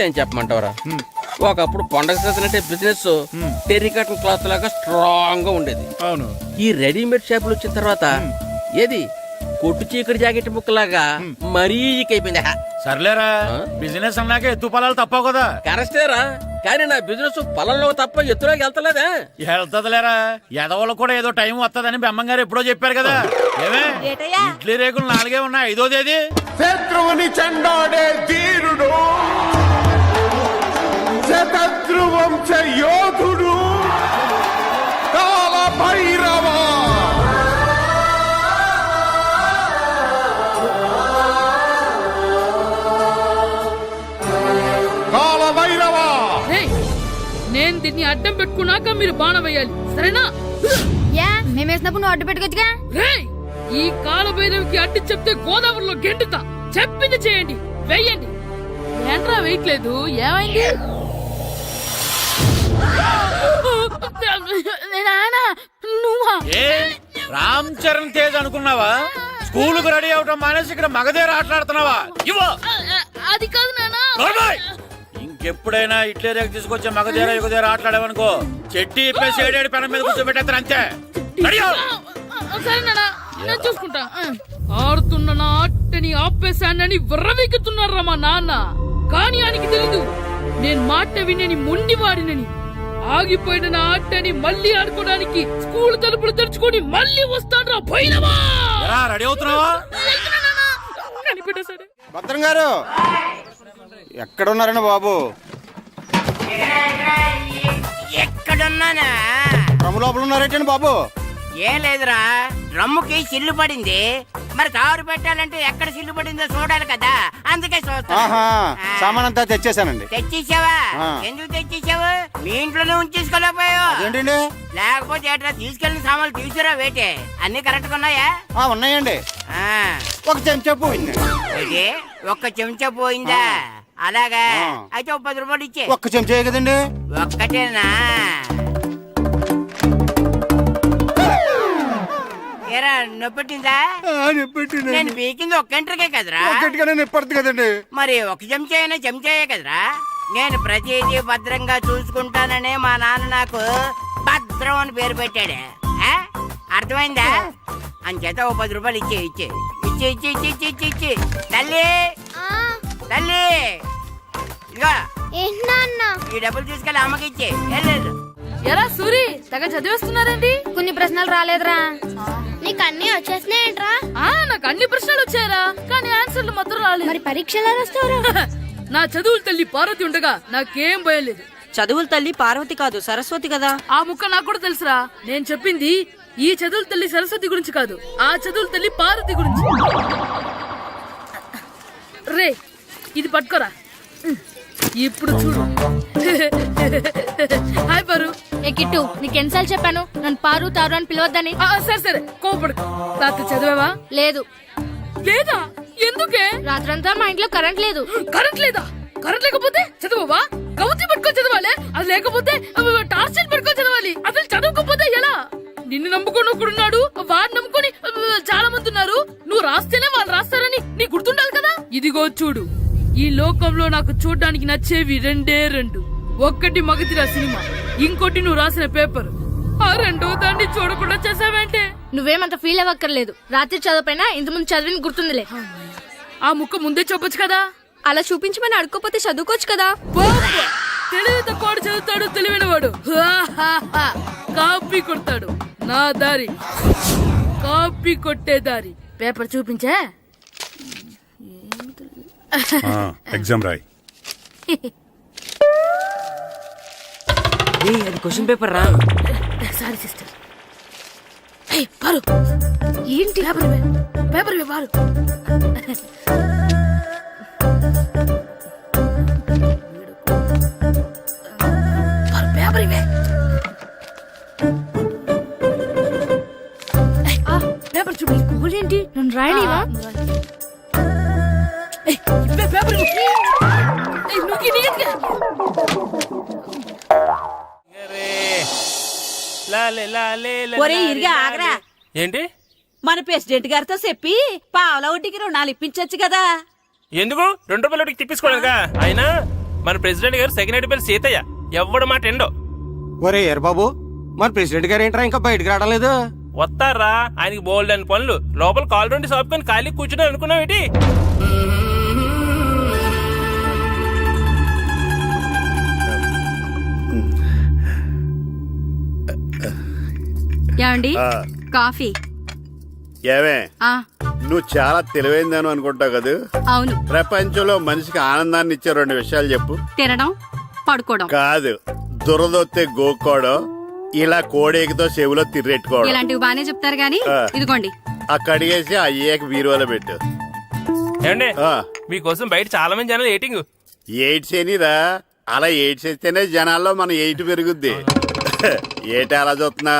ఏం చెప్పమంటావరా, ఒకప్పుడు పండగ సీజన్ అంటే బిజినెస్ టెరికాటన్ క్లాత్ లాగా స్ట్రాంగ్ గా ఉండేది. అవును. ఈ రెడీమేడ్ షాపులు వచ్చిన తర్వాత ఏది కొట్టు చీకటి జాకెట్ ముక్కలాగా మరీ అయిపోయింది. సర్లేరా, బిజినెస్ అన్నాక ఎత్తు పొలాలు తప్పవు కదా. కరెస్టేరా, కానీ నా బిజినెస్ పొలంలో తప్ప ఎత్తులోకి వెళ్తలేదా? వెళ్తదిలేరా, ఎదవలకు కూడా ఏదో టైం వస్తుందని బెమ్మంగారు ఎప్పుడో చెప్పారు కదా. ఏమే ఇడ్లీ రేకులు 4 ఉన్నాయి, 5వ తేదీ. శత్రువుని చెండాడే ధీరుడు, శతద్రు వంశ యోధుడు కాల భైరవ. కాల భైరవ, నేను దీన్ని అడ్డం పెట్టుకున్నాక మీరు బాణ వేయాలి, సరేనా? మేమేసినప్పుడు నువ్వు అడ్డు పెట్టుకోవచ్చుగా. ఈ కాలభైరవికి అడ్డు చెప్తే గోదావరిలో గెంటుతా. చెప్పింది చేయండి, వెయ్యండి. ఏంట్రా వెయ్యట్లేదు, ఏమైంది? నువ్వా? రామ్ చరణ్ తేజ్ అనుకున్నావా? స్కూల్ కు రెడీ అవటం మానేసి ఇక్కడ మగధీర ఆటలాడుతున్నావా? అది కాదు నాన్న. ఇంకెప్పుడైనా ఇడ్లీ రేకు తీసుకొచ్చే మగధీర యుగధీర ఆటలాడావనుకో, చెట్టి ఇప్పేసి 7 పెనం మీద కూర్చోబెట్టేస్తారు అంతే. సరే నాన్న, నేను చూసుకుంటా. ఆడుతున్న నా ఆటని ఆపేశానని విర్రవీగుతున్నారా మా నాన్న. కానీ ఆయనకి తెలీదు నేను మాట వినని మొండివాడినని. ఆగిపోయిన నా ఆటని మళ్ళీ ఆడుకోవడానికి స్కూల్ తలుపులు తెరుచుకొని మళ్ళీ వస్తాడ్రా భైరవా. రెడీ అవుతున్నావా? కనిపెట్టేశాడు. భద్రం గారు ఎక్కడున్నారండి బాబు? ఎక్కడున్నానా? డ్రమ్ లోపల ఉన్నారేంటండి బాబు? ఏం లేదురా, డ్రమ్ముకి సిల్లు పడింది. మరి కారు పెట్టాలంటే ఎక్కడ సిల్లు పడిందో చూడాలి కదా, అందుకే ఆహా, సామాన్ అంతా తెచ్చేసానండి. తెచ్చేసావా? ఎందుకు తెచ్చేసావు? మీ ఇంట్లోనే ఉంచేసుకోలేకపోయావు ఏంటండి? లేకపోతే ఎట్లా తీసుకెళ్లిన సామాన్లు తీసుకురా వేటే. అన్ని కరెక్ట్ గా ఉన్నాయా? ఉన్నాయండి. ఒక చెంచా పోయింది. అయితే ఒక్క చెంచా పోయిందా? అలాగా, అయితే 10 రూపాయలు ఇచ్చే. ఒక్క చెంచా కదండి? ఒక్కటేనా? ఏరా, నొప్పెట్టిందా? నేను పీకింది ఒక్క ఎంట్రకే కదరా. నొప్పడుతుంది కదండి. మరి ఒక చెంచా అయినా చెంచాయే కదరా. నేను ప్రతిదీ భద్రంగా చూసుకుంటాననే మా నాన్న నాకు భద్రం అని పేరు పెట్టాడు. అర్థమైందా? అంచేత 10 రూపాయలు ఇచ్చే ఇచ్చే ఇచ్చే ఇచ్చే ఇచ్చే ఇచ్చే ఇచ్చే ఇచ్చే తల్లి తల్లి, ఇదిగో ఈ డబ్బులు తీసుకెళ్ళి అమ్మకి ఇచ్చే. ఎరా సూరి, తెగ చదివేస్తున్నారండి. కొన్ని ప్రశ్నలు రాలేదురా. నీకు అన్ని వచ్చేసినాయంట్రా? నాకు అన్ని ప్రశ్నలు వచ్చాయరా, కానీ ఆన్సర్లు మాత్రం రాలేదు. మరి పరీక్షలు రాస్తావురా? నా చదువుల తల్లి పార్వతి ఉండగా నాకేం భయం లేదు. చదువుల తల్లి పార్వతి కాదు, సరస్వతి కదా. ఆ ముక్క నాకు కూడా తెలుసురా. నేను చెప్పింది ఈ చదువుల తల్లి సరస్వతి గురించి కాదు, ఆ చదువుల తల్లి పార్వతి గురించి. రే, ఇది పట్టుకోరా. ఇప్పుడు చూడు. హాయ్ పారు. ఏ కిట్టు, నీకెన్నిసార్లు చెప్పాను నన్ను పారు తారు అని పిలవద్దని? సరే సరే, కోపడు. రాత్రి చదివావా? లేదు. లేదా? ఎందుకే? రాత్రంతా మా ఇంట్లో కరెంట్ లేదు. కరెంట్ లేదా? కరెంట్ లేకపోతే చదవవా? కవతి పట్టుకొని చదవాలి. అది లేకపోతే టార్చ్ పట్టుకొని చదవాలి. అసలు చదవకపోతే ఎలా? నిన్ను నమ్ముకొని ఒకడున్నాడు, వాడిని నమ్ముకొని చాలా మంది ఉన్నారు. నువ్వు రాస్తేనే వాళ్ళు రాస్తారని నీ గుర్తుండాలి కదా. ఇదిగో చూడు, ఈ లోకంలో నాకు చూడడానికి నచ్చేవి 2. ఒక్కటి మగధిర సినిమా, ఇంకోటి నువ్వు రాసిన పేపర్. ఆ 2వ దాన్ని చూడకుండా చేసావేంటే? నువ్వేమంత ఫీల్ అవ్వక్కర్లేదు. రాత్రి చదవపోయినా ఇంతకుముందు చదివిన గుర్తుందిలే. ఆ ముక్క ముందే చెప్పొచ్చు కదా. అలా చూపించమని అడుక్కోపోతే చదువుకోవచ్చు కదా. తెలివి తక్కువ చదువుతాడు, తెలివైన వాడు కాపీ కొడతాడు. నా దారి కాపీ కొట్టే దారి. పేపర్ చూపించా? ఎగ్జామ్ రాయ్. అది క్వశ్చన్ పేపర్ రా. Sorry sister. పారు, ఏంటి పేపర్ పారు. పేపర్ ఇవే. పేపర్ చూపి. స్కూల్ ఏంటి నన్ను రాయలేవా? పేపర్ ఆగరా. ఏంటి? మన ప్రెసిడెంట్ గారితో చెప్పి పావుల వడ్డీకి రుణాలు ఇప్పించచ్చు కదా. ఎందుకు? 2 రూపాయలు తిప్పించుకోలేదుగా. అయినా మన ప్రెసిడెంట్ గారు సెకండ్ హెడ్ పేరు సీతయ్య. ఎవ్వడు మాట ఎండో. ఒరే ఎర్ బాబు, మన ప్రెసిడెంట్ గారు ఏంట్రా ఇంకా బయటకు రావడం లేదు? వస్తారా, ఆయనకి బోల్డ్ అని పనులు. లోపల కాల్ రెండు సాపుకొని ఖాళీ కూర్చుని అనుకున్నావు ఏంటి? ఏమండి కాఫీ? ఏమే నువ్వు చాలా తెలివైందని అనుకుంటావు కదా. అవును. ప్రపంచంలో మనిషికి ఆనందాన్ని ఇచ్చే 2 విషయాలు చెప్పు. తినడం, పడుకోవడం. కాదు, దురదొత్తే గోక్కోవడం, ఇలా కోడేకితో చెవులో తిర్రెట్టుకోవడం. ఇలాంటివి బానే చెప్తారు గానీ ఇదిగోండి. కడిగేసి అయ్యేకి బీరువాలో పెట్టు. ఏమండి మీకోసం బయట చాలా మంది జనాలు ఎయిటింగ్. ఎయిడ్స్ ఏనిరా, అలా ఎయిడ్స్ వేస్తేనే జనాల్లో మన ఎయిట్ పెరుగుద్ది. ఏటి అలా చూస్తున్నా?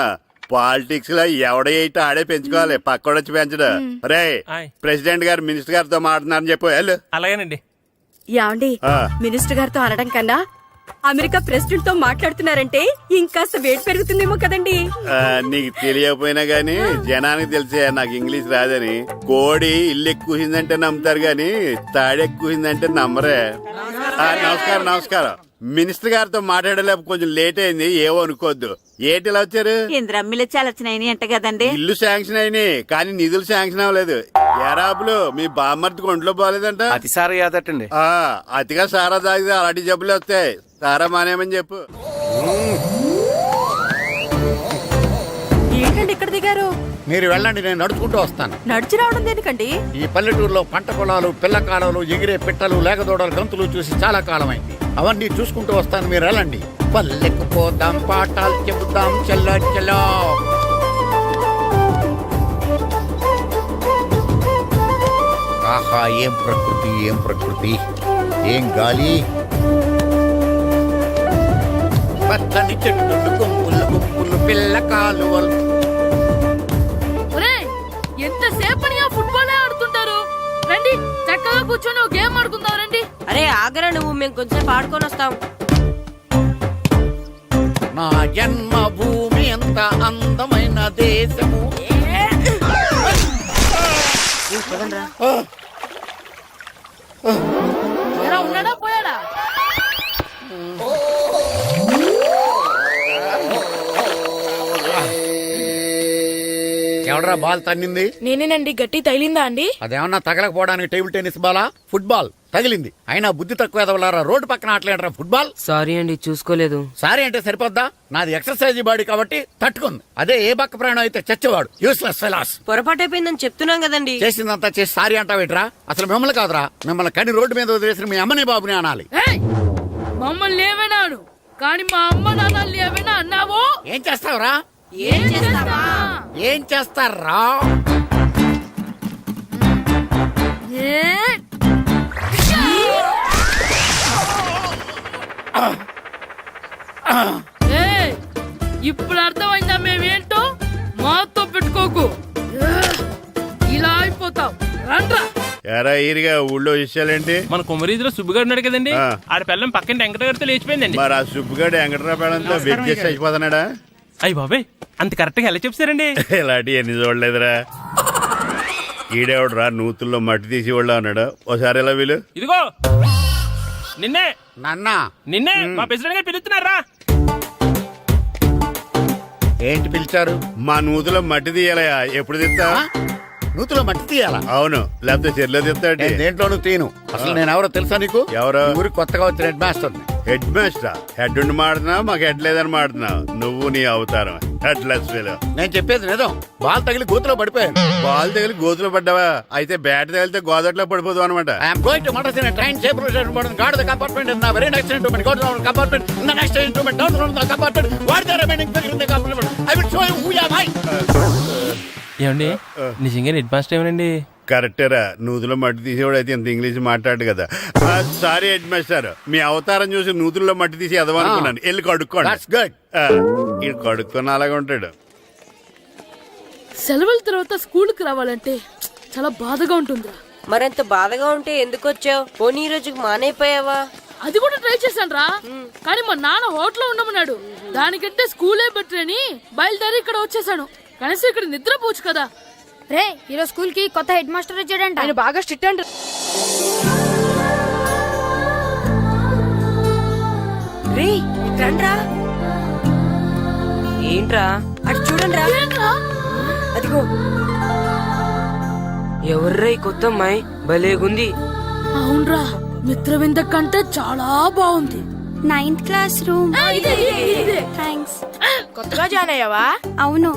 పాలిటిక్స్ లో ఎవడ ఎయిట్ ఆడే పెంచుకోవాలి, పక్కడొచ్చి పెంచడం. రే ప్రెసిడెంట్ గారు మినిస్టర్ గారితో మాట్లాడుతున్నారని చెప్పు. వెళ్ళు. అలాగేనండి. యాండి మినిస్టర్ గారితో అనడం కన్నా అమెరికా ప్రెసిడెంట్ తో మాట్లాడుతున్నారంటే ఇంకాస్త వేడి పెరుగుతుందేమో కదండి. నీకు తెలియకపోయినా గానీ జనానికి తెలిసే నాకు ఇంగ్లీష్ రాదని. కోడి ఇల్లు ఎక్కువసిందంటే నమ్ముతారు గాని తాడెక్కువసిందంటే నమ్మరే. నమస్కారం నమస్కారం. మినిస్టర్ గారితో మాట్లాడలేక కొంచెం లేట్ అయింది, ఏవో అనుకోవద్దు. ఏటి ఇలా వచ్చారు? ఇంద్రమ్మిలు చాలచ్చినాయని అంట కదండి. ఇల్లు శాంక్షన్ అయినాయి కానీ నిధులు శాంక్షన్ అవ్వలేదు. ఎరాపులు మీ బామ్మర్తికి ఒంట్లో పోలేదంట. అతిసారి యాదటండి. అతిగా సారా తాగితే అలాంటి జబ్బులు వస్తాయి. సారా మానేమని చెప్పు. ఏంటండి ఇక్కడ దిగారు? మీరు వెళ్ళండి, నేను నడుచుకుంటూ వస్తాను. నడిచి రావడం దేనికండి? ఈ పల్లెటూరులో పంట పొలాలు, పిల్ల కాలాలు, ఎగిరే పిట్టలు, లేకదోడలు, గంతులు చూసి చాలా కాలమైంది. అవన్నీ చూసుకుంటూ వస్తాను, మీరు వెళ్ళండి. పల్లెకు పోదాం, పాఠాలు చెబుతాం, చెల్లో చెల్లో. ఆహా, ఏం ప్రకృతి, ఏం ప్రకృతి, ఏం గాలి. పచ్చని చెట్లు, గుంపులు గుంపులు, పిల్ల కాలువలు. ఎంతసేపని ఆ ఫుట్బాల్ ఆడుతుంటారు. రండి చక్కగా కూర్చొని ఒక గేమ్ ఆడుకుందాం. రండి. అరే ఆగరా నువ్వు, మేము కొంచెం ఆడుకొని వస్తాం. నా జన్మభూమి ఎంత అందమైన దేశము. ఉన్నాడా పోయాడా? ఎవడరా బాల్ తన్నింది? నేనేనండి. గట్టి తగిలిందా అండి? అదేమన్నా తగలకపోవడానికి టేబుల్ టెన్నిస్ బాలా, ఫుట్బాల్ తగిలింది. అయినా బుద్ధి తక్కువ ఎదవలారా, రోడ్డు పక్కన ఆటలేడరా ఫుట్బాల్. సారీ అండి, చూసుకోలేదు. సారీ అంటే సరిపోద్దా? నాది ఎక్సర్సైజ్ బాడీ కాబట్టి తట్టుకుంది. అదే ఏ బక్క ప్రాణం అయితే చచ్చేవాడు. Useless fellas. పొరపాటు అయిపోయిందని చెప్తున్నాం కదండి. చేసిందంతా చేసి సారీ అంటావేట్రా? అసలు మిమ్మల్ని కాదురా, మిమ్మల్ని కని రోడ్డు మీద వదిలేసిన మీ అమ్మని బాబుని అనాలి. మమ్మల్ని ఏమైనాను కానీ మా అమ్మ నాన్నల్ని ఏమైనా అన్నావో ఏం చేస్తావురా? ఏం చేస్తావా? ఏం చేస్తారా? ఇప్పుడు అర్థమైందా మేమేంటో? మాతో పెట్టుకోకు, ఇలా అయిపోతావు. రండ్రా. ఎరా ఈరిగా ఊళ్ళో విషయాలేంటి? మన కుమరీధిలో సుబ్బుగాడు ఉన్నాడు కదండి, ఆడ పిల్లం పక్కన వెంకటగారితో లేచిపోయిందండి. మరి ఆ సుబ్బుగాడు వెంకటరావు పేడంతో వెయిట్ చేసి అయిపోతున్నాడా? అయ్యి బాబాయ్, అంత కరెక్ట్ గా ఎలా చెప్తారండి? ఇలాంటి ఎన్ని చూడలేదురా. ఈడేవడరా నూతుల్లో మట్టి తీసి వాళ్ళు అన్నాడు. ఓసారి ఎలా వీలు? ఇదిగో నిన్నే నాన్న, నిన్నే మా ప్రెసిడెంట్ గారు పిలుస్తున్నారా? ఏంటి పిలిచారు? మా నూతులో మట్టి తీయాలయా. ఎప్పుడు తీస్తా? నూతులో మట్టి తీయాలా? అవును, లేకపోతే చెర్లో తీస్తాడు. దేంట్లోనూ తీను. అసలు నేను ఎవరో తెలుసా నీకు? ఎవరో? ఊరికి కొత్తగా వచ్చిన head master. Head master? Head ఉండి మాడుతున్నావు, మాకు హెడ్ లేదని మాడుతున్నావు. నువ్వు నీ అవతారం హెడ్ లెస్ ఫెలో. నేను చెప్పేది నిజం. బాల్ తగిలి గోతులో పడిపోయాను. బాల్ తగిలి గోతులో పడ్డావా? అయితే బ్యాట్ తగిలితే గోదట్లో పడిపోదు అనమాట. I'm going to motor train safe guard the compartment in the very next instrument. Go down compartment in the next instrument. Down from the compartment. What the remaining figure in the compartment? I will show you who am I. ఏమండి నిజంగా head master ఏమనండి? కరెక్టరా, నూతులో మట్టి తీసేవాడు అయితే ఇంత English మాట్లాడు కదా. Sorry head master, మీ అవతారం చూసి నూతుల్లో మట్టి తీసి ఎదవనుకున్నాను. వెళ్ళి కడుక్కోండి. ఇది కడుక్కొని అలాగే ఉంటాడు. సెలవుల తర్వాత స్కూల్కి రావాలంటే చాలా బాధగా ఉంటుందిరా. మరింత బాధగా ఉంటే ఎందుకు వచ్చావు? పోనీ ఈ రోజుకి మానైపోయావా? అది కూడా ట్రై చేశాను రా, కానీ మా నాన్న హోటల్లో ఉండమన్నాడు. దానికంటే స్కూలే బెటర్ అని బయలుదేరి ఇక్కడ వచ్చేసాను. కనీసం ఇక్కడ నిద్రపోవచ్చు కదా. రే, ఈరోజు స్కూల్ కి కొత్త హెడ్ మాస్టర్ వచ్చాడంట. ఆయన బాగా స్ట్రిక్ట్ అంట. రండ్రా. ఏంట్రా? అటు చూడండిరా. అదిగో ఎవర్రా ఈ కొత్త అమ్మాయి? భలేగుంది. అవునరా, మిత్రవింద కంటే చాలా బాగుంది. 9th class room. థ్యాంక్స్. కొత్తగా జాయిన్ అయ్యావా? అవును.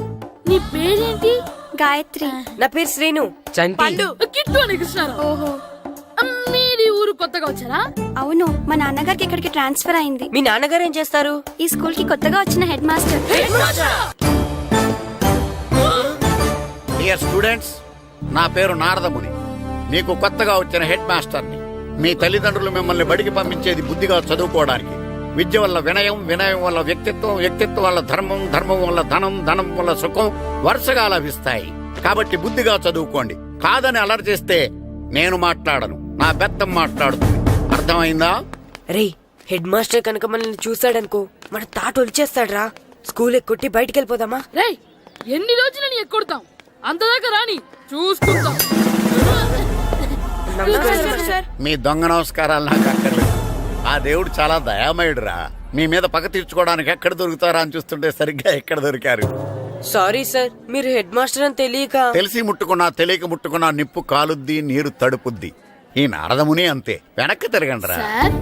నీ పేరేంటి? గాయత్రి. నా పేరు శ్రీను. చంటి. కిట్టు అని కృష్ణారావు. ఓహో. మీరు ఈ ఊరు కొత్తగా వచ్చారా? అవును, మా నాన్నగారికి ఇక్కడికి ట్రాన్స్ఫర్ అయింది. మీ నాన్నగారు ఏం చేస్తారు? ఈ స్కూల్ కి కొత్తగా వచ్చిన హెడ్ మాస్టర్. డియర్ స్టూడెంట్స్, నా పేరు నారదముని. మీకు కొత్తగా వచ్చిన హెడ్ మాస్టర్ని. మీ తల్లిదండ్రులు మిమ్మల్ని బడికి పంపించేది బుద్ధిగా చదువుకోవడానికి. విద్య వల్ల వినయం, వినయం వల్ల వ్యక్తిత్వం, వ్యక్తిత్వం వల్ల ధర్మం, ధర్మం వల్ల ధనం, ధనం వల్ల సుఖం వరుసగా లభిస్తాయి. కాబట్టి బుద్ధిగా చదువుకోండి. కాదని అలర్ చేస్తే నేను మాట్లాడను, నా బెత్తం మాట్లాడుతుంది. అర్థమైందా? రే, హెడ్ మాస్టర్ కనుక మనల్ని చూసాడనుకో మన తాట ఒలిచేస్తాడ్రా. స్కూల్ ఎక్కొట్టి బయటికి వెళ్ళిపోదామా? రేయ్, ఎన్ని రోజులని ఎక్కొడతాం? అంతదాకా రాని చూసుకుంటాం. మీ దొంగ నమస్కారాలు నాకు అక్కర్లేదు. ఆ దేవుడు చాలా దయామయుడురా. మీ మీద పగ తీర్చుకోవడానికి ఎక్కడ దొరుకుతారా అని చూస్తుంటే సరిగ్గా ఎక్కడ దొరికారు. సారీ సార్, మీరు హెడ్ మాస్టర్ అని తెలియక. తెలిసి ముట్టుకున్నా తెలియక ముట్టుకున్నా నిప్పు కాలుద్ది, నీరు తడుపుద్ది. ఈ నారదముని అంతే. వెనక్కి తిరగండి రా. సార్,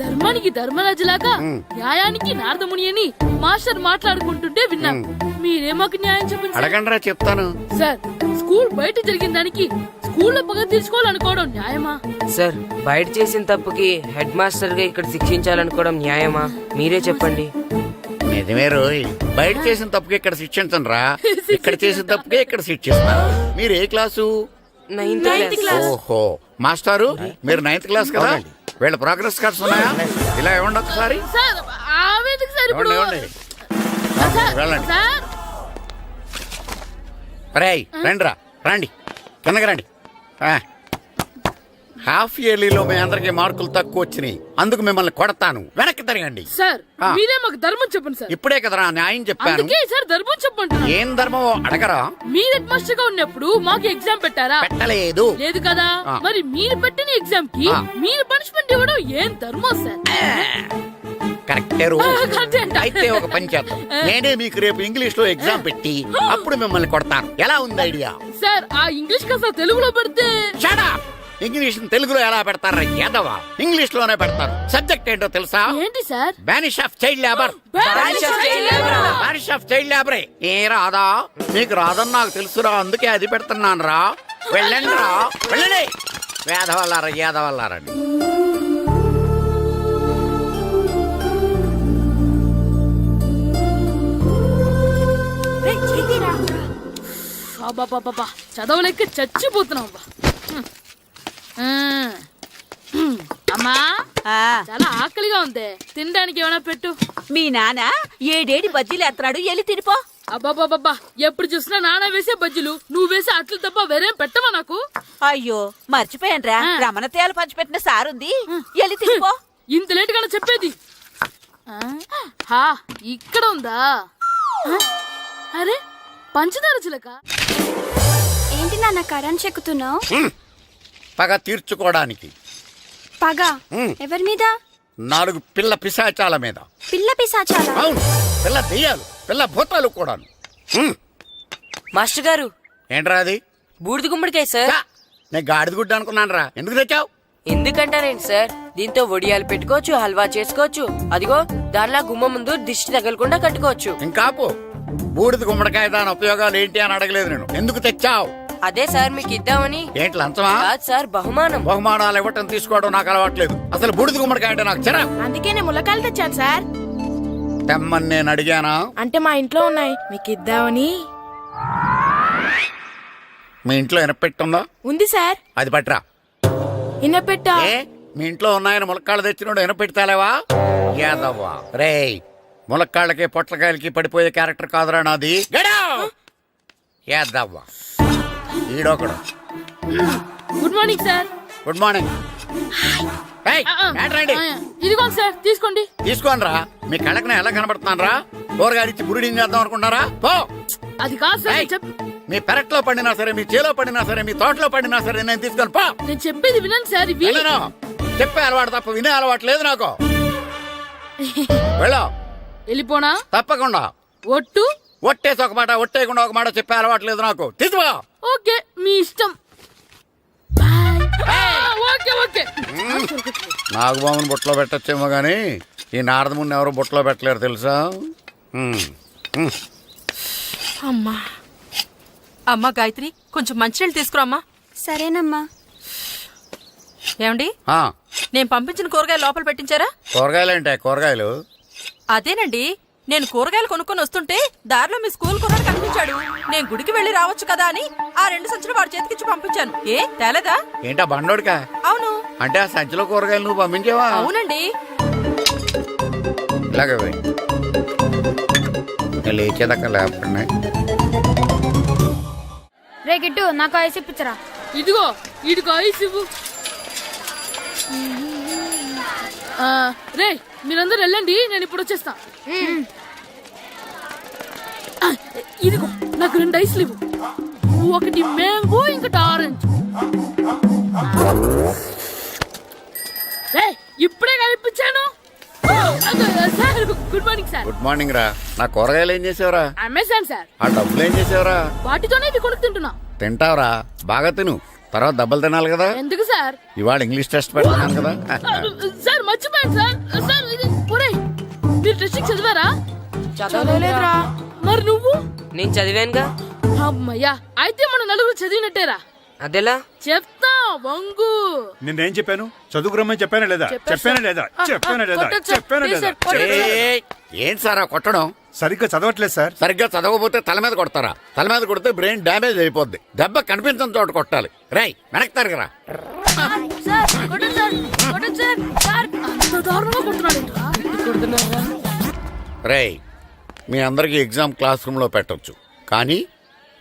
ధర్మానికి ధర్మరాజులాగా న్యాయానికి నారదముని అని మాస్టర్ మాట్లాడుకుంటుంటే విన్నాం. మీరే మాకు న్యాయం చెప్పండి. అడగండిరా, చెప్తాను. సార్, స్కూల్ బయట జరిగిన దానికి స్కూల్లో పగ తీర్చుకోవాలనుకోవడం న్యాయమా? సార్, బయట చేసిన తప్పుకి హెడ్ మాస్టర్ గా ఇక్కడ శిక్షించాలనుకోవడం న్యాయమా? మీరే చెప్పండి. నిజమే రోయ్, బయట చేసిన తప్పుకి ఇక్కడ శిక్షించను రా. ఇక్కడ చేసిన తప్పుకే ఇక్కడ శిక్షిస్తున్నారు. మీరు ఏ క్లాసు? 9th class. ఓహో, మాస్టారు మీరు 9th క్లాస్ కదా? వీళ్ళ ప్రోగ్రెస్ కార్డ్స్ ఉన్నాయా? ఇలా ఇవ్వండి ఒకసారి. సార్, ఆవేదకు సార్ ఇప్పుడు. ఇవ్వండి. వెళ్ళండి. సార్, రేయ్, రండిరా, రండి, కిందకి రండి. హాఫ్ ఇయర్లీలో మీ అందరికి మార్కులు తక్కువ వచ్చినాయి. అందుకు మిమ్మల్ని కొడతాను. వెనక్కి తిరగండి. సార్, మీరే మాకు ధర్మం చెప్పండి సార్. ఇప్పుడే కదరా న్యాయం చెప్పాను. అందుకే సార్ ధర్మం చెప్పండి. ఏం ధర్మం అడగరా? మీరు హెడ్ మాస్టర్ గా ఉన్నప్పుడు మాకు ఎగ్జామ్ పెట్టారా? పెట్టలేదు. లేదు కదా. మరి మీరు పెట్టిన ఎగ్జామ్ కి మీరు పనిష్మెంట్ ఇవ్వడం ఏం ధర్మం సార్? కరెక్టే రో. అయితే ఒక పని చేద్దాం. నేనే మీకు రేపు ఇంగ్లీష్ లో ఎగ్జామ్ పెట్టి అప్పుడు మిమ్మల్ని కొడతాను. ఎలా ఉంది ఐడియా? సార్, ఆ ఇంగ్లీష్ కాస్త తెలుగులో పెడితే. Shut up! ఇంగ్లీష్ తెలుగులో ఎలా పెడతారా యాదవా? ఇంగ్లీష్ లోనే పెడతారు. సబ్జెక్ట్ ఏంటో తెలుసా? ఏంటి sir? Banish of child labour. Banish of child లేబరే. ఏ రాదా? మీకు రాదని నాకు తెలుసురా, అందుకే అది పెడుతున్నాను రా. వెళ్ళండి రా, వెళ్ళండి. వేదవల్లారా, యాదవల్లారండి. చదవలేక చచ్చిపోతున్నాం. అమ్మా, చాలా ఆకలిగా ఉంది. తినడానికి ఏమైనా పెట్టు. మీ నాన్న ఏడేడి బజ్జీలు ఎత్తాడు, ఎల్లి తినిపో. అబ్బాబాబా, ఎప్పుడు చూసినా నాన్న వేసే బజ్జీలు, నువ్వు వేసే అట్లు తప్ప వేరేం పెట్టవా నాకు? అయ్యో, మర్చిపోయానురా, రమణ తేలు పంచిపెట్టిన సారుంది, ఎల్లి తినిపో. ఇంత లేట్ గా చెప్పేది. హా, ఇక్కడ ఉందా? అరే, పంచదార చిలక. ఏంటి నాన్న కరెంట్ చెక్కుతున్నావు? పగ తీర్చుకోవడానికి. పగ ఎవరి మీద? 4 పిల్ల పిశాచాల మీద. పిల్ల పిశాచాలా? అవును, పిల్ల దెయ్యాలు, పిల్ల భూతాలు కూడాను. మాస్టర్ గారు, ఏంట్రా అది? బూడిద గుమ్మడికాయ సార్. నేను గాడిద గుడ్డ అనుకున్నాను రా. ఎందుకు తెచ్చావు? ఎందుకంటారేంటి సార్, దీంతో వడియాలు పెట్టుకోవచ్చు, హల్వా చేసుకోవచ్చు. అదిగో దానిలా గుమ్మ ముందు దిష్టి తగలకుండా కట్టుకోవచ్చు. ఇంకాపు, బూడిద గుమ్మడికాయ దాని ఉపయోగాలు ఏంటి అని అడగలేదు నేను. ఎందుకు తెచ్చావు? అదే సార్ మీకు ఇద్దామని. ఏంటి లంచమా? కాదు సార్, బహుమానం. బహుమానాలు ఇవ్వటం తీసుకోవడం నాకు అలవాట్లేదు. అసలు బూడిద గుమ్మడికాయ అంటే నాకు చిరా. అందుకే నేను ములకాయలు తెచ్చాను సార్. తెమ్మని నేను అడిగానా? అంటే మా ఇంట్లో ఉన్నాయి, మీకు ఇద్దామని. మీ ఇంట్లో ఎనపెట్టుందా? ఉంది సార్. అది పట్రా. ఇనపెట్టా? ఏ, మీ ఇంట్లో ఉన్నాయని ములక్కాళ్ళు తెచ్చినోడు ఎనపెడతాలేవా? యాదవ్వా రేయ్, ములక్కాళ్ళకి పొట్లకాయలకి పడిపోయే క్యారెక్టర్ కాదురా నాది. యాదవ్వా ఈడొకడు. Good morning sir. Good morning. ఇదిగో సార్, తీసుకోండి. తీసుకోండి రా. మీ కళ్ళకి ఎలా కనబడుతున్నాను రా? కూరగాయలిచ్చి బురుడి చేద్దాం అనుకుంటారా? పో. అది కాదు సార్. మీ పెరట్లో పండినా సరే, మీ చేలో పండినా సరే, మీ తోటలో పండినా సరే నేను తీసుకొని పో. నేను చెప్పేది వినండి సార్. ఇవి చెప్పే అలవాటు తప్ప వినే అలవాటు లేదు నాకు. వెళ్ళో. వెళ్ళిపోనా? తప్పకుండా. ఒట్టు? ఒట్టేసి ఒక మాట, ఒట్టేయకుండా ఒక మాట చెప్పే అలవాట్లేదు నాకు. తీసుకో. ఓకే, మీ ఇష్టం. బాయ్. Okay okay. నాగబాబుని బుట్టలో పెట్టచ్చేమో గానీ ఈ నారదముని ఎవరు బుట్టలో పెట్టలేరు తెలుసా. అమ్మా అమ్మా గాయత్రి, కొంచెం మంచినీళ్ళు తీసుకురామ్మా. సరేనమ్మా. ఏమండి, ఆ, నేను పంపించిన కూరగాయలు లోపల పెట్టించారా? కూరగాయలు ఏంటే కూరగాయలు? అదేనండి, నేను కూరగాయలు కొనుక్కొని వస్తుంటే దారిలో మీ స్కూల్ కుర్రాడు కనిపించాడు. నేను గుడికి వెళ్లి రావచ్చు కదా అని ఆ 2 సంచులు వాడి చేతికిచ్చి పంపించాను. ఏ తేలేదా? ఏంటా బండోడికా? అవును. అంటే ఆ సంచిలో కూరగాయలు నువ్వు పంపించావా? అవునండి. ఇలాగే పోయి లేచేదాకా లేపండి. రే గిట్టు, నాకు ఐస్ ఇప్పించరా. ఇదిగో ఇదిగో ఐస్ ఇవ్వు. రే మీరందరూ వెళ్ళండి, నేను ఇప్పుడు వచ్చేస్తా. ఇదిగో నాకు 2 ఐస్లు ఇవ్వు. ఒకటి మ్యాంగో, ఇంకటి ఆరెంజ్. రే ఇప్పుడే కనిపించాను. Sir good morning sir. Good morning రా. నా కూరగాయలు ఏం చేసావురా? Amazon sir. ఆ డబ్బులు ఏం చేసావురా? వాటితోనే ఇవి కొనుక్కు తింటున్నా. తింటావురా, బాగా తిను. తర్వాత దెబ్బలు తినాలి కదా. ఎందుకు సార్? ఇవాళ ఇంగ్లీష్ టెస్ట్ పెడతాను కదా. సార్ మర్చిపోయాను సార్. సార్ ఇది ఒరేయ్, మీరు టెస్టింగ్ చదివారా? చదవలేదురా. మరి నువ్వు? నేను చదివానుగా. అమ్మయ్యా, అయితే మన నలుగురు చదివినట్టేరా. అదెలా? చెప్తా వంగు. నిన్నేం చెప్పాను? చదువుకురమ్మని చెప్పానా లేదా? చెప్పానా లేదా? చెప్పానా లేదా? చెప్పానా లేదా? ఏంటి సార్ ఆ కొట్టడం? సరిగ్గా చదవట్లేదు సార్. సరిగ్గా చదవకపోతే తల మీద కొడతారా? తల మీద కొడితే బ్రెయిన్ డ్యామేజ్ అయిపోద్ది. దెబ్బ కనిపించిన చోట కొట్టాలి. రై వెనక్కి తరగరా. రేయ్, మీ అందరికి ఎగ్జామ్ క్లాస్ రూమ్ లో పెట్టొచ్చు, కానీ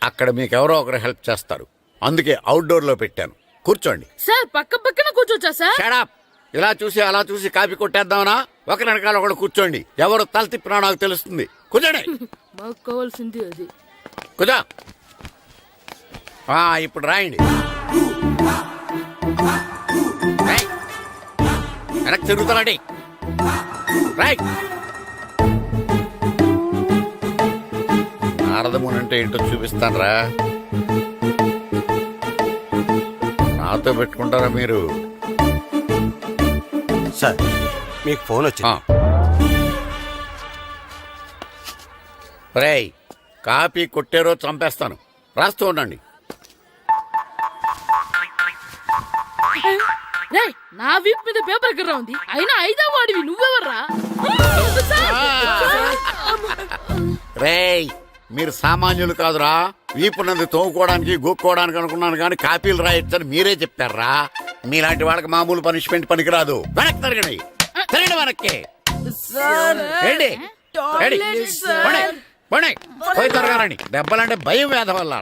అక్కడ మీకు ఎవరో ఒకరు హెల్ప్ చేస్తారు. అందుకే అవుట్డోర్ లో పెట్టాను. కూర్చోండి. సార్ పక్క పక్కన కూర్చోచ్చా సార్? షడప్. ఇలా చూసి అలా చూసి కాపీ కొట్టేద్దామనా? ఒకరి వెనకాల ఒకడు కూర్చోండి. ఎవరు తల తిప్పినా నాకు తెలుస్తుంది. కూర్చోండి. మాకు కావాల్సింది అది. కూర్చో. ఇప్పుడు రాయండి. వెనక్కి తిరుగుతానండి. రాయ్. నారదముని అంటే ఏంటో చూపిస్తాను రా. నాతో పెట్టుకుంటారా మీరు? సార్, మీకు ఫోన్ వచ్చింది. రేయ్, కాపీ కొట్టారో చంపేస్తాను. రాస్తూ ఉండండి. రేయ్, నా వీప్ మీద పేపర్ ఎక్కడ ఉంది? అయినా 5వ వాడివి నువ్వెవర్రా? రేయ్, మీరు సామాన్యులు కాదురా. వీపున్నది తోముకోవడానికి గోక్కోవడానికి అనుకున్నాను, కానీ కాపీలు రాయొచ్చని మీరే చెప్పారా. మీలాంటి వాళ్ళకి మామూలు పనిష్మెంట్ పనికిరాదు. వెనక్కి తిరగండి. తిరగండి వెనక్కి. పోయి తిరగారండి. దెబ్బలంటే భయం వేద వల్ల.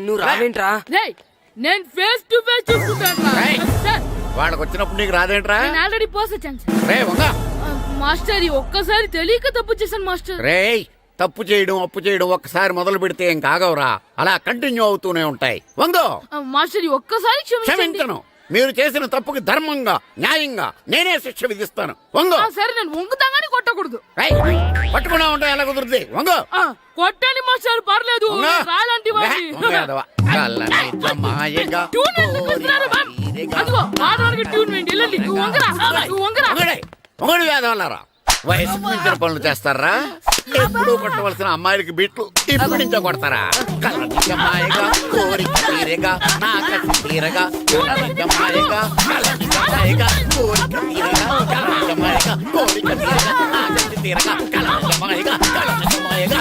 నువ్వు రావేంట్రా? రేయ్, నేను ఫేస్ టు ఫేస్ చూసుకుంటాను. వాళ్ళకి వచ్చినప్పుడు నీకు రాదేంట్రా? నేను ఆల్రెడీ పోస్ వచ్చాను సార్. రే వంగా. మాస్టర్, ఈ ఒక్కసారి తెలియక తప్పు చేశాను మాస్టర్. రేయ్, తప్పు చేయడం అప్పు చేయడం ఒక్కసారి మొదలు పెడితే ఏం కాగవరా. అలా కంటిన్యూ అవుతూనే ఉంటాయి. వందో. మాస్టర్, ఈ ఒక్కసారి క్షమించను. మీరు చేసిన తప్పుకి ధర్మంగా న్యాయంగా నేనే శిక్ష విధిస్తాను. వంగో. సరే, నేను వంగుతాగానే కొట్టకూడదు. పట్టుకున్నా ఉంటా ఎలా కుదురుద్ది. వంగో. కొట్టండి మాస్టర్, పర్లేదు. రాలాంటి మొగడు వేదవల్లారా. వయసుకు మించిన పనులు చేస్తారా? ఎప్పుడు కొట్టవలసిన అమ్మాయిలకి బిట్లు ఇప్పుడు నుంచో కొడతారా? కళ్ళనిజమాయగా కోరిక తీరగా నా కసి తీరగా కళ్ళనిజమాయగా కళ్ళనిజమాయగా కోరిక తీరగా కళ్ళనిజమాయగా కోరిక తీరగా నా కసి తీరగా కళ్ళనిజమాయగా కళ్ళనిజమాయగా.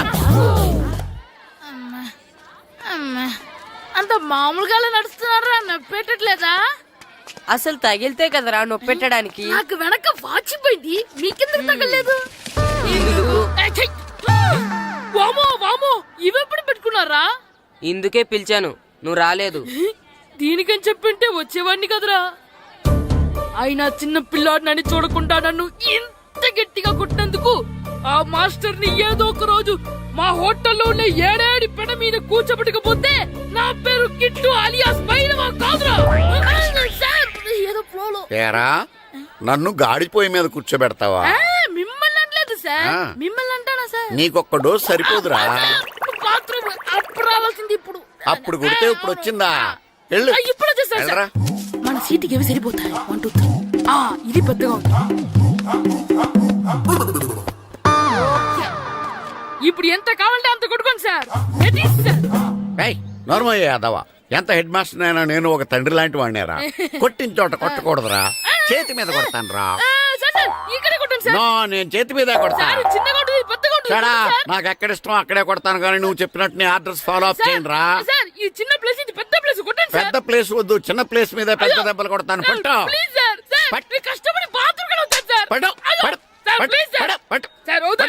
అంత మామూలుగా నడుస్తున్నారా? నొప్పెట్టట్లేదా? అసలు తగిలితే కదరా నొప్పెట్టడానికి. నాకు వెనక వాచిపోయింది, మీకెందుకు తగలేదు? వామో వామో, ఇవెప్పుడు పెట్టుకున్నారా? ఇందుకే పిలిచాను, నువ్వు రాలేదు. దీనికని చెప్పింటే వచ్చేవాడిని కదరా. అయినా చిన్న పిల్లాడినని చూడకుండా నన్ను ఇంత గట్టిగా కొట్టినందుకు ఆ మాస్టర్ ని ఏదో ఒక రోజు మా హోటల్లో ఉన్న 7 పెడ మీద కూర్చోబెట్టకపోతే నా పేరు కిట్టు అలియాస్ బైరవా కాదురా. ఏదో ఫ్లోలో. నన్ను గాడిపోయి మీద కూర్చోబెడతావా? మిమ్మల్ని సార్ ఆ. మిమ్మల్ని అంటానా సార్ నీకొక్క డోస్ సరిపోదురా బాత్రూమ్ అప్పుడు రావాల్సింది ఇప్పుడు అప్పుడు కొడితే ఇప్పుడు వచ్చిందా వెళ్ళు ఇప్పుడు వచ్చేసారు సార్. వెళ్ళరా. మన సీటుకి ఏవి సరిపోతాయి 1 2 3 ఇది పెద్దగా ఉంది ఇప్పుడు ఎంత కావాలంటే అంత కొట్టుకోండి సార్ Ready, sir? ఏయ్, నోర్మయ్య యాదవ ఎంత హెడ్ మాస్టర్ అయినా నేను ఒక తండ్రి లాంటి వాడినేరా కొట్టిన చోట కొట్టకూడదురా చేతి మీద కొడతాను రా సార్ ఇక్కడే కొట్టండి సార్ నో నేను చేతి మీద కొడతా సార్ చిన్నగా ఉంటుంది పెద్దగా ఉంటుంది సడా సార్. నాకు ఎక్కడ ఇష్టం అక్కడే కొడతాను కానీ నువ్వు చెప్పినట్టు నీ ఆర్డర్స్ ఫాలో అప్ సార్, చేయండి రా సార్ ఈ చిన్న ప్లేస్ ఇది పెద్ద ప్లేస్ కొట్టండి సార్ పెద్ద ప్లేస్ వద్దు చిన్న ప్లేస్ మీద పెద్ద దెబ్బలు కొడతాను పట్టు ప్లీజ్ సార్ సార్ పట్టు. మీరు కష్టపడి బాత్రూమ్ కూడా వస్తారు సార్ పట్టు, అయ్యో, పట్టు, సార్ పట్టు, ప్లీజ్ సార్ పట్టు, పట్టు. సార్ అవుతా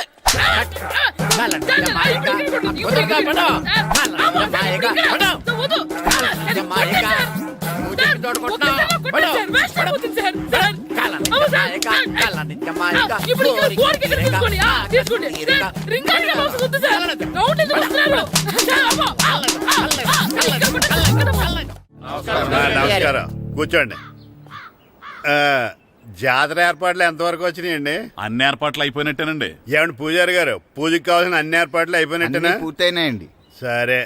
నమస్కారం కూర్చోండి. జాతర ఏర్పాట్లు ఎంతవరకు వచ్చినాయండి? అన్ని ఏర్పాట్లు అయిపోయినట్టేనండి. ఏమండి పూజారి గారు, పూజకి కావాల్సిన అన్ని ఏర్పాట్లు అయిపోయినట్టేనా? పూర్తయినాయండి. సరే.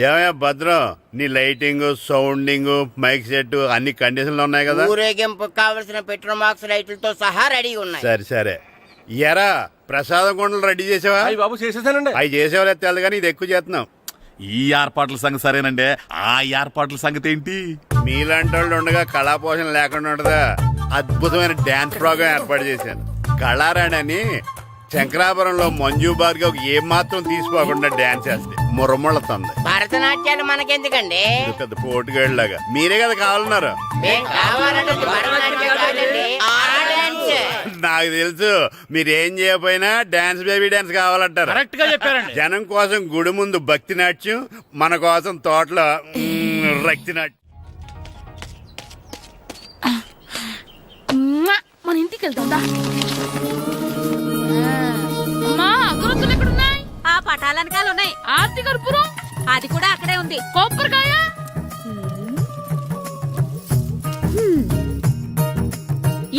ఏమయ్యా భద్రం, నీ లైటింగ్, సౌండింగ్, మైక్ సెట్ అన్ని కండిషన్లు ఉన్నాయి కదా? ఊరేగింపు కావలసిన పెట్రోల్ బాక్స్ లైట్లతో సహా రెడీ ఉన్నాయి. సరే సరే. ఎరా ప్రసాదం కొండలు రెడీ చేసావా? బాబు చేసేసానండి. అవి చేసేవాళ్ళు తెలు కానీ ఇది ఎక్కువ చేస్తున్నాం. ఈ ఏర్పాట్ల సంగతి సరేనండి, ఆ ఏర్పాట్ల సంగతి ఏంటి? మీలాంటి వాళ్ళు ఉండగా కళా పోషణ లేకుండా ఉండదా? అద్భుతమైన డాన్స్ ప్రోగ్రామ్ ఏర్పాటు చేశాను. కళారాణి అని శంకరాపురంలో మంజు భార్గవ్ ఏం మాత్రం తీసుకోకుండా డాన్స్ చేస్తే మురముళ్ళతుంది. భరతనాట్యాలు మనకెందుకండి? పెద్ద పోటుగాళ్ళలాగా మీరే కదా కావాలన్నారు. మేం కావాలంటే భరతనాట్యం కాదండి, ఆ డాన్స్. నాకు తెలుసు మీరేం చేయకపోయినా డాన్స్ బేబీ డాన్స్ కావాలంటారు. కరెక్ట్ గా చెప్పారండి. జనం కోసం గుడి ముందు భక్తి నాట్యం, మన కోసం తోటలో రక్తి నాట్యం. మన ఇంటికి వెళ్తాం అమ్మా అగరొత్తులు ఎక్కడున్నాయి? ఆ పటాలనకాల ఉన్నాయి. ఆర్తి కర్పూరం అది కూడా అక్కడే ఉంది. కొబ్బరికాయ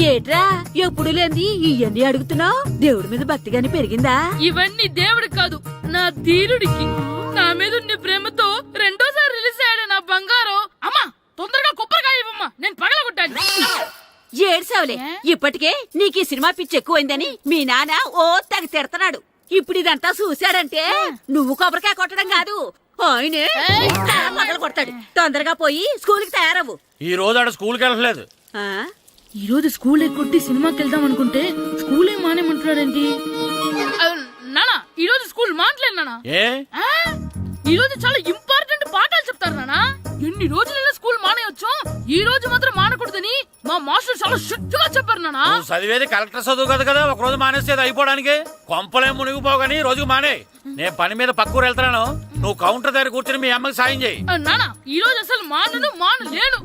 ఏట్రా ఎప్పుడు లేని ఇవన్నీ అడుగుతున్నావు? దేవుడి మీద భక్తి గాని పెరిగిందా? ఇవన్నీ దేవుడికి కాదు నా ధీరుడికి. నా మీద ఉండే ప్రేమతో రెండోసారి రిలీజ్ అయ్యాడు నా బంగారం. అమ్మా తొందరగా కొబ్బరికాయ ఇవ్వమ్మా, నేను పగలగొట్టాను. ఏడ్సావులే, ఇప్పటికే నీకు ఈ సినిమా పిచ్చి ఎక్కువైందని మీ నాన్న ఓ తెగ తిడతాడు. ఇప్పుడు ఇదంతా చూశాడంటే నువ్వు కొబ్బరికాయ కొట్టడం కాదు, ఆయనే మొదలు కొడతాడు. తొందరగా పోయి స్కూల్ కి తయారవు. ఈ రోజు ఆడ స్కూల్కి వెళ్ళలేదు. ఆ? ఈ రోజు స్కూల్ ఎక్కొట్టి సినిమాకి వెళ్దాం అనుకుంటే స్కూల్ ఏం మానేమంటున్నాడేంటి? నానా ఈ రోజు స్కూల్ మానట్లేదు నానా. ఏ ఈ రోజు చాలా ఇంపార్టెంట్ పాఠాలు చెప్తారు నానా. ఎన్ని రోజులైనా స్కూల్ మానేయొచ్చు, ఈ రోజు మాత్రం మానకూడదని మా మాస్టర్ చాలా స్ట్రిక్ట్ గా చెప్పారు నానా. నువ్వు చదివేది కలెక్టర్ చదువు కదా కదా, ఒక రోజు మానేసేది అయిపోవడానికి. కొంపలేం మునిగిపోగాని రోజుకు మానే. నేను పని మీద పక్కూరు వెళ్తున్నాను, నువ్వు కౌంటర్ దగ్గర కూర్చొని మీ అమ్మకి సాయం చేయి. నానా ఈ రోజు అసలు మానలేను.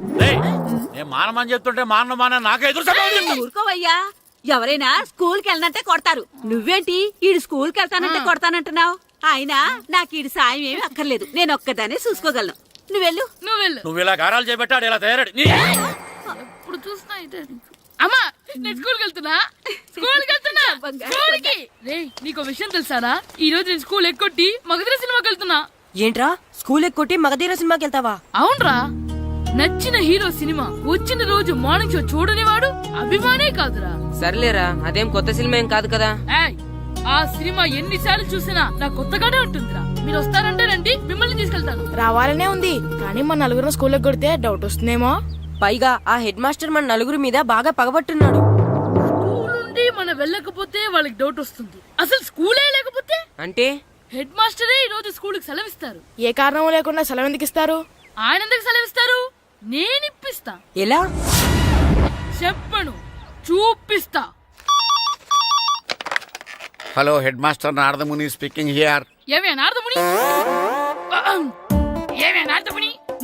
నేను మానమని చెప్తుంటే మాన నాకే ఎదురు చెప్పాలి. ఊరుకోవయ్యా, ఎవరైనా స్కూల్ కి వెళ్ళనంటే కొడతారు. నువ్వేంటి ఈడు స్కూల్ కి వెళ్తానంటే కొడతానంటున్నావు? అయినా నాకు ఈడు సాయం ఏమి అక్కర్లేదు, నేను ఒక్కదానే చూసుకోగలను. నువ్వెళ్ళు. నువ్వు ఇలా గారాలు చేపెట్టాడు, ఇలా తయారాడు. ఇప్పుడు చూస్తున్నా ఇదే. అమ్మా నేను స్కూల్కి వెళ్తున్నా. స్కూల్కి రేయ్, నీకు విషయం తెలుసారా? ఈ రోజు నేను స్కూల్ ఎక్కొట్టి మగధీర సినిమాకి వెళ్తున్నా. ఏంట్రా స్కూల్ ఎక్కొట్టి మగధీర సినిమాకి వెళ్తావా? అవునరా, నచ్చిన హీరో సినిమా వచ్చిన రోజు మార్నింగ్ షో చూడని వాడు అభిమానే కాదురా. సర్లేరా, అదేం కొత్త సినిమా ఏం కాదు కదా. ఏయ్, ఆ సినిమా ఎన్నిసార్లు చూసినా నాకు కొత్తగానే ఉంటుందిరా. మీరు వస్తారంటే రండి, మిమ్మల్ని తీసుకెళ్తాను. రావాలనే ఉంది కానీ మన నలుగురు స్కూల్లో కొడితే డౌట్ వస్తుందేమో. పైగా ఆ హెడ్ మాస్టర్ మన నలుగురి మీద బాగా పగబట్టున్నాడు. స్కూల్ నుండి మనం వెళ్ళకపోతే వాళ్ళకి డౌట్ వస్తుంది. అసలు స్కూలే లేకపోతే అంటే హెడ్ మాస్టరే ఈ రోజు స్కూల్ కి సెలవిస్తారు. ఏ కారణం లేకుండా సెలవు ఎందుకు ఇస్తారు? ఆయన ఎందుకు సెలవిస్తారు? నేను ఇప్పిస్తా. ఎలా చెప్పను, చూపిస్తా. Hello head master Naradamuni speaking here. ఏమే నారదముని,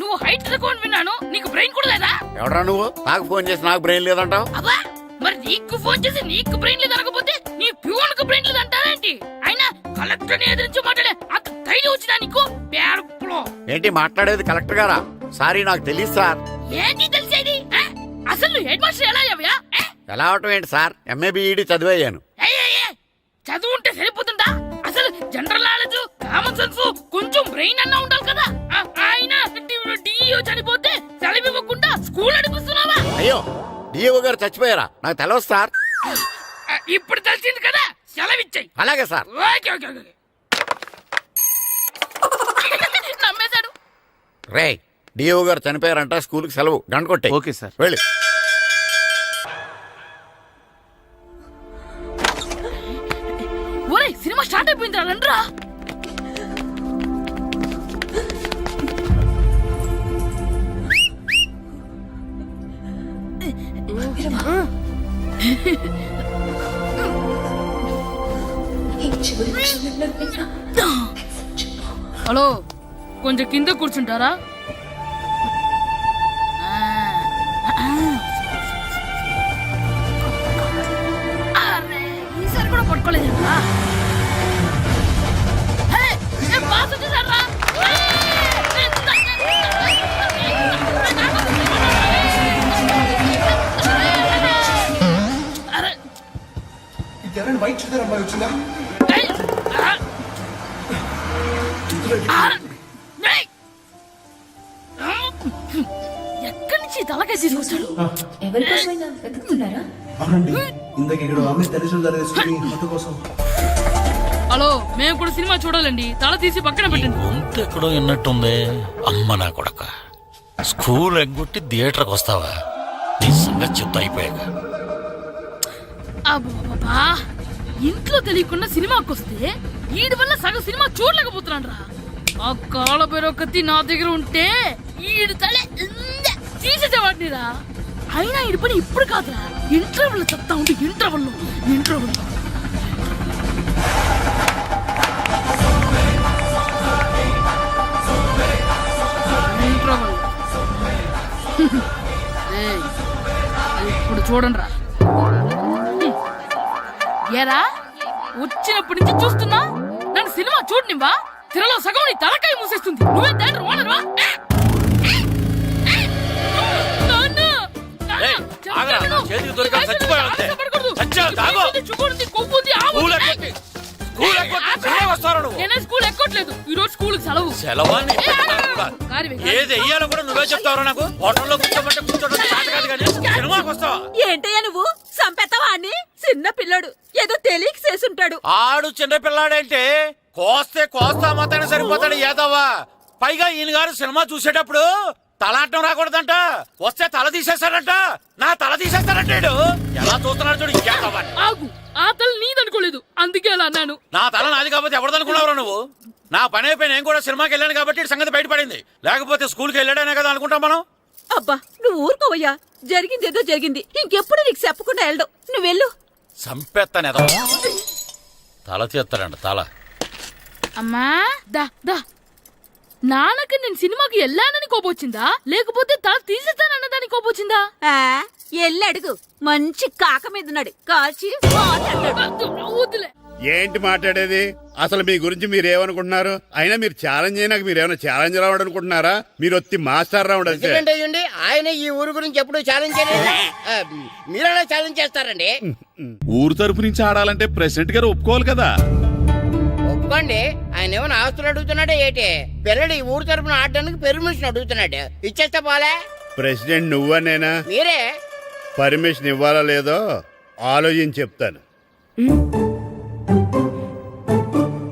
నువ్వు హైట్ తక్కువ విన్నాను, నీకు బ్రెయిన్ కూడా లేదా? ఎవడా నువ్వు? నాకు ఫోన్ చేసి నాకు బ్రెయిన్ లేదంటావు? అబ్బా, మరి నీకు ఫోన్ చేసి నీకు బ్రెయిన్ లేదు అనకపోతే నీ ప్యూన్ కు బ్రెయిన్ లేదు అంటారేంటి? అయినా కలెక్టర్ ని ఎదిరించి మాట్లాడే అంత ధైర్యం వచ్చినా నీకు? ఏంటి మాట్లాడేది కలెక్టర్ గారా? సారీ నాకు తెలియదు సార్. ఏంటి తెలిసేది? అసలు హెడ్ మాస్టర్ ఎలా అయ్యావయ్యా? ఎలా అవటం ఏంటి సార్, ఎంఏ బిఈడి చదివయ్యాను. చదువు సెన్స్ కొంచెం బ్రెయిన్ అన్నా ఉండాలి కదా. ఆయన డిఓ చనిపోతే సెలవు ఇవ్వకుండా స్కూల్ నడిపిస్తున్నావా? అయ్యో డిఓ గారు చచ్చిపోయారా? నాకు తెలవదు సార్. ఇప్పుడు తెలిసింది కదా, సెలవిచ్చాయి. అలాగే సార్. Okay okay okay. నమ్మేశాడు. రే డిఓ గారు చనిపోయారంట, స్కూల్కి సెలవు, గంట కొట్టే. Okay sir. వెళ్ళి. ఒరేయ్ సినిమా స్టార్ట్ అయిపోయిందిరా, రండ్రా. హలో, కొంచెం కింద కూర్చుంటారా? అరే, ఈసారి కూడా పట్టుకోలేదంటా. బాస్ వచ్చేసారా? వైట్ చూద్దరు అమ్మాయి వచ్చిందా? ఎక్కడి నుంచి తలకాయ తీసుకొచ్చాడు? అవునండి, ఇందాక ఇక్కడ అమ్మాయి తల్లిదండ్రులు తీసుకుని మొత్తం కోసం. హలో, మేము కూడా సినిమా చూడాలండి. తల తీసి పక్కన పెట్టండి. గొంతు ఎక్కడో విన్నట్టుంది. అమ్మ నా కొడక, స్కూల్ ఎగ్గొట్టి థియేటర్కి వస్తావా? నీ సంగతి చెప్తా అయిపోయాక. అబ్బా, ఇంట్లో తెలియకుండా సినిమాకి వస్తే వీడి వల్ల సగం సినిమా చూడలేకపోతున్నాను రా. ఆ కాళ్ళ బెరొకతి నా దగ్గర ఉంటే ఈడు తలే తీసేసేవాడిని రా. అయినా ఈడి పని ఇప్పుడు కాదురా, ఇంటర్వెల్ చెప్తా ఉంటే ఇంటర్వెల్ ఇప్పుడు చూడండి రా. ఏరా, వచ్చినప్పటి నుంచి చూస్తున్నా నన్ను సినిమా చూడనివ్వా? తిరలో సగం నీ తలకాయ మూసేస్తుంది. నువ్వే థియేటర్ ఓనర్వా? చేతికి దొరికా చచ్చిపోయావంతే. చచ్చావు, తాగు. నేనే స్కూల్ ఎక్కట్లేదు. ఈ రోజు స్కూల్ సెలవు. సెలవాన్ని ఏది వెయ్యాలో కూడా నువ్వే చెప్తావు. నాకు హోటల్లో కూర్చోమంటే కూర్చోటం కాదు కానీ సినిమాకి వస్తావా? ఏంటయ్యా నువ్వు సంపెత్తవా అని? చిన్న పిల్లడు ఏదో తెలియక చేసుంటాడు. ఆడు చిన్న పిల్లాడంటే కోస్తా మాత్రమే సరిపోతాడు ఏదవ్వా. పైగా ఈయన గారు సినిమా చూసేటప్పుడు తలాటం రాకూడదంట. వస్తే తల తీసేస్తాడంట. నా తల తీసేస్తాడంటాడు. ఎలా చూస్తున్నాడు చూడు. ఇంకేదవ్వా, ఆగు. ఆ తల నీదనుకోలేదు, అందుకే అలా అన్నాను. నా తల నాది కాబట్టి ఎవరిదనుకున్నావురా నువ్వు? నా పని అయిపోయి నేను కూడా సినిమాకి వెళ్ళాను కాబట్టి సంగతి బయటపడింది. లేకపోతే స్కూల్కి వెళ్ళాడనే కదా అనుకుంటాం మనం. అబ్బా నువ్వు ఊరుకోవయ్యా. జరిగింది ఏదో జరిగింది. ఇంకెప్పుడు నీకు చెప్పకుండా వెళ్ళడు. నువ్వు వెళ్ళు. సంపెత్తనే తల తీస్తాడంట తల. అమ్మా దా దా. నాన్నకి నేను సినిమాకి వెళ్ళానని కోపొచ్చిందా, లేకపోతే తల తీసేస్తానన్నదాని కోపొచ్చిందా? ఎల్లి అడుగు. మంచి కాక మీద ఉన్నాడు. కాల్చి వద్దులే. ఏంటి మాట్లాడేది? అసలు మీ గురించి మీరేమనుకుంటున్నారు? అయినా మీరు ఛాలెంజ్ అయినా మీరేమైనా ఛాలెంజ్ రావడం అనుకుంటున్నారా? మీరు వచ్చి మాస్టర్ రావడం. ఆయన ఈ ఊరు గురించి ఎప్పుడు ఛాలెంజ్ చేయలేదు. మీరెలా ఛాలెంజ్ చేస్తారండి? ఊరు తరపు నుంచి ఆడాలంటే ప్రెసిడెంట్ గారు ఒప్పుకోవాలి కదా. ఒప్పుకోండి. ఆయన ఏమైనా ఆస్తులు అడుగుతున్నాడే ఏంటి? పిల్లడు ఈ ఊరు తరపున ఆడడానికి పెర్మిషన్ అడుగుతున్నాడు. ఇచ్చేస్తే పోలే. ప్రెసిడెంట్ నువ్వా నేనా? మీరే. పర్మిషన్ ఇవ్వాలా లేదో ఆలోచించి చెప్తాను.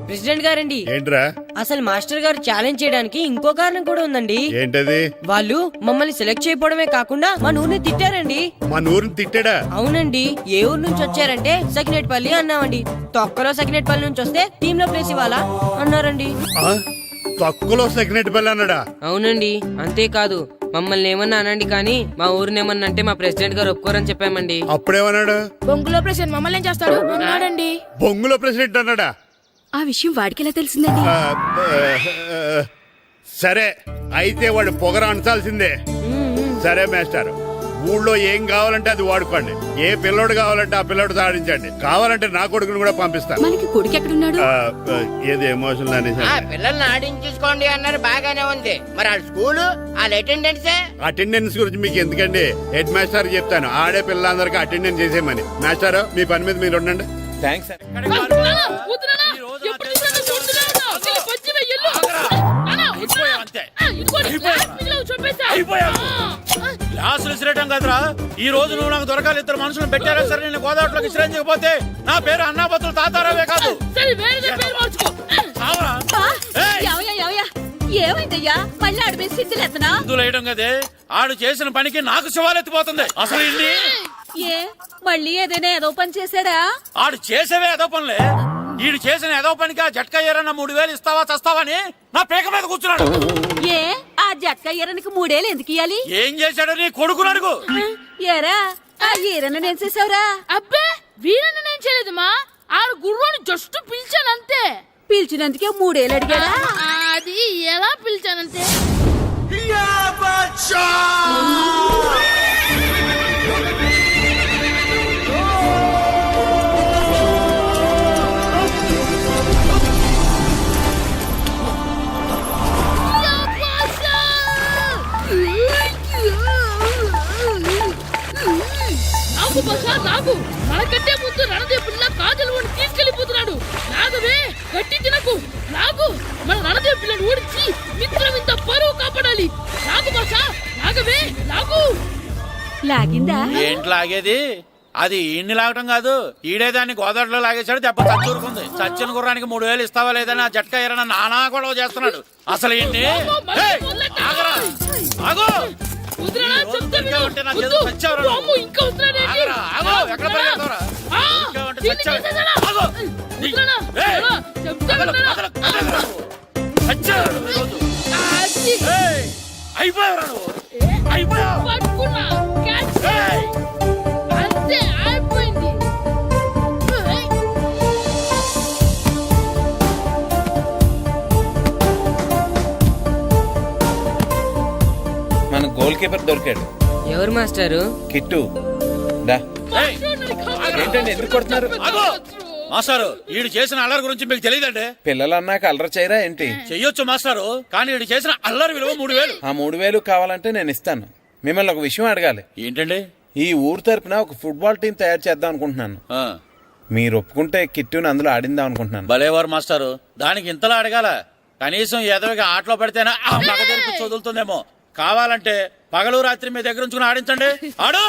ప్రెసిడెంట్ గారండి, ఏంట్రా? అసలు మాస్టర్ గారు ఛాలెంజ్ చేయడానికి ఇంకో కారణం కూడా ఉందండి. ఏంటది? వాళ్ళు మమ్మల్ని సెలెక్ట్ చేయకపోవడమే కాకుండా మా ఊరిని తిట్టారండి. మా ఊరిని తిట్టాడా? అవునండి. ఏ ఊరు నుంచి వచ్చారంటే సకినేట్పల్లి అన్నామండి. తొక్కలో సకినేట్పల్లి నుంచి వస్తే టీమ్ లో ప్లేస్ ఇవ్వాలా అన్నారండి. తక్కువలో సెకండ్ పల్లి అన్నాడా? అవునండి. అంతేకాదు మమ్మల్ని ఏమన్నా అనండి కానీ మా ఊరిని ఏమన్నా అంటే మా ప్రెసిడెంట్ గారు ఒప్పుకోరని చెప్పామండి. అప్పుడేమన్నాడు? బొంగులో ప్రెసిడెంట్ మమ్మల్ని ఏం చేస్తాడు అన్నాడండి. బొంగులో ప్రెసిడెంట్ అన్నాడా? ఆ విషయం వాడికెలా తెలిసిందండి? సరే అయితే వాడు పొగర అంచాల్సిందే. సరే మాస్టర్, ఊళ్ళో ఏం కావాలంటే అది వాడుకోండి. ఏ పిల్లోడు కావాలంటే ఆ పిల్లోడు సాధించండి. కావాలంటే నా కొడుకుని కూడా పంపిస్తాను. మనకి కొడుకు ఎక్కడున్నాడు? ఏది ఎమోషనల్ అనేసి పిల్లల్ని ఆడించుకోండి అన్నారు, బాగానే ఉంది. మరి వాళ్ళ స్కూలు వాళ్ళ అటెండెన్స్ గురించి మీకు ఎందుకండి? హెడ్ మాస్టర్ చెప్తాను. ఆడే పిల్లలందరికీ అటెండెన్స్ చేసేయమని. మాస్టర్ మీ పని మీద మీరు ఉండండి. థ్యాంక్స్. అయిపోయావు. గ్లాసులు విసిరేయటం కదరా, ఈ రోజు నువ్వు నాకు దొరకాలి. ఇద్దరు మనుషులను పెట్టారా సరే, నేను గోదావరిలోకి విసిరించకపోతే నా పేరు అన్నాపత్రులు తాతారావే కాదు. చావరా. ఏమైందయ్యా మళ్ళీ ఆడి మీద సిద్ధులు ఎత్తనా? సిద్ధులు వేయడం కదే, ఆడు చేసిన పనికి నాకు శివాలెత్తిపోతుంది. అసలు ఇన్ని ఏ మళ్ళీ ఏదైనా ఏదో పని చేశాడా? ఆడు చేసేవే ఏదో పనులే. ఈడు చేసిన ఏదో పనికి ఆ జట్కా ఏరన్నా 3000 ఇస్తావా చస్తావని నా పేక మీద కూర్చున్నాడు. ఏ ఆ జట్క ఈరనికి 3 ఏళ్ళు ఎందుకు ఇయ్యాలి? ఏం చేశాడో నీ కొడుకుని అడుగు. ఏరా ఆ ఈరను నేను చేసావురా? అబ్బే వీరన్న నేను చేయలేదమ్మా, ఆడు గుర్రాన్ని జస్ట్ పిలిచానంతే. పిలిచినందుకే 3 ఏళ్ళు అడిగాడా? అది ఎలా పిలిచానంతే. నాకు బసా నాకు మనకంటే ముందు రణదేవుల్లా కాజల్ ఓడి తీసుకెళ్లిపోతున్నాడు. నాగవే గట్టి తినకు. నాగు మన రణదేవు పిల్లని ఓడించి మిత్రం ఇంత పరువు కాపాడాలి. నాగు బసా నాగవే నాగు. లాగిందా? ఏంటి లాగేది? అది ఈయన్ని లాగటం కాదు, ఈడే దాన్ని గోదావరిలో లాగేశాడు. దెబ్బ చచ్చూరుకుంది. చచ్చిన గుర్రానికి 3000 ఇస్తావా లేదని ఆ జట్కా ఏరన్నా నానా గొడవ చేస్తున్నాడు. అసలు ఏంటి? అంతే అయిపోయింది. మన గోల్ కీపర్ దొరికాడు. ఎవరు మాస్టారు? కిట్టు దా. ఏంటండి ఎందుకు కొడుతున్నారు? మాస్టారు ఈడు చేసిన అల్లరి గురించి మీకు తెలియదండి. పిల్లలు అన్నాక అల్లరి చేయరా ఏంటి? చెయ్యొచ్చు మాస్టారు, కానీ ఈడు చేసిన అల్లరి విలువ 3000. ఆ 3000 కావాలంటే నేను ఇస్తాను. మిమ్మల్ని ఒక విషయం అడగాలి. ఏంటండి? ఈ ఊరు తరపున ఒక ఫుట్బాల్ టీం తయారు చేద్దాం అనుకుంటున్నాను. మీరు ఒప్పుకుంటే కిట్టుని అందులో ఆడిందాం అనుకుంటున్నాను. భలేవారు మాస్టారు, దానికి ఇంతలా అడగాల? కనీసం ఏదోగా ఆటలో పడితేనే ఆ మగ తెరుపు చదువుతుందేమో. కావాలంటే పగలు రాత్రి మీ దగ్గర ఉంచుకుని ఆడించండి. ఆడు